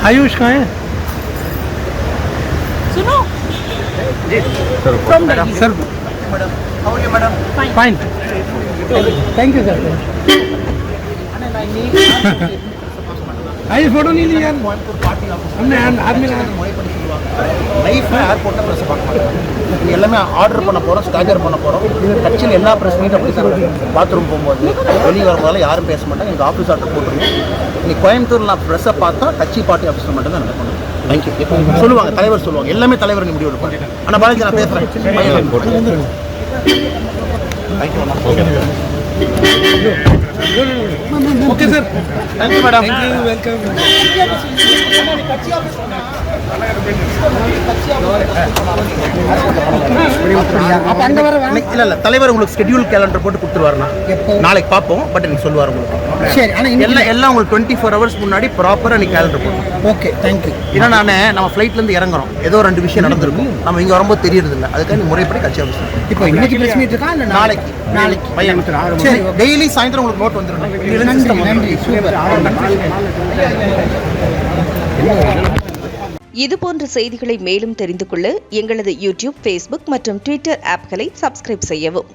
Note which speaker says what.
Speaker 1: आयुष कहाँ है?
Speaker 2: सुनो
Speaker 1: sir fine thank you sir Ayush photo नहीं लिया हमने आदमी
Speaker 3: லைஃப் ஏர்போர்ட்டில் ப்ரெஸ் பார்க்க மாட்டோம். எல்லாமே ஆர்டர் பண்ண போகிறோம், ஸ்டாகர் பண்ண போகிறோம். கட்சியில் எல்லா ப்ரெஸ் மீட் அப்படி சார் பாத்ரூம் போகும்போது வெளியே வரும்போது யாரும் பேச மாட்டாங்க. எங்கள் ஆஃபீஸ் ஆர்டர் போட்டுருவோம். இன்னைக்கு கோயம்புத்தூரில் நான் ப்ரெஸ்ஸை பார்த்தா கட்சி பார்ட்டி ஆஃபீஸில் மட்டும் தான் நடக்கணும். தேங்க்யூ சொல்லுவாங்க, தலைவர் சொல்லுவாங்க. எல்லாமே தலைவர் நீ முடிவு எடுப்பாங்க. ஆனால் பாலாஜி நான் பேசுகிறேன்.
Speaker 1: Okay sir
Speaker 3: thank you madam
Speaker 1: welcome
Speaker 3: இல்ல இல்ல தலைவர் உங்களுக்கு ஸ்கெட்யூல் கேலண்டர் போட்டு கொடுத்துருவாருண்ணா. நாளைக்கு பார்ப்போம். பட் எனக்கு சொல்லுவார் உங்களுக்கு.
Speaker 1: சரி ஆனால்
Speaker 3: எல்லாம் உங்களுக்கு 24 hours முன்னாடி ப்ராப்பராக எனக்கு கேலண்டர் போடும்.
Speaker 1: Okay thank you.
Speaker 3: ஏன்னா நம்ம ஃப்ளைட்லேருந்து இறங்குறோம், ஏதோ 2 விஷயம் நடந்திருக்கும். நம்ம இங்கே வரும்போது தெரியறது இல்லை. அதுக்காக முறைப்படி கட்சி ஆஃபீஸ்
Speaker 1: இப்போ இன்னைக்கு பிரஸ் மீட் இருக்கா இல்லை
Speaker 3: நாளைக்கு பையன் சரி டெய்லி சாயந்தரம் உங்களுக்கு நோட் வந்துடும்.
Speaker 1: நன்றி சூப்பர்.
Speaker 4: இதுபோன்ற செய்திகளை மேலும் தெரிந்து கொள்ள எங்களது யூடியூப், ஃபேஸ்புக் மற்றும் ட்விட்டர் ஆப்களை சப்ஸ்கிரைப் செய்யவும்.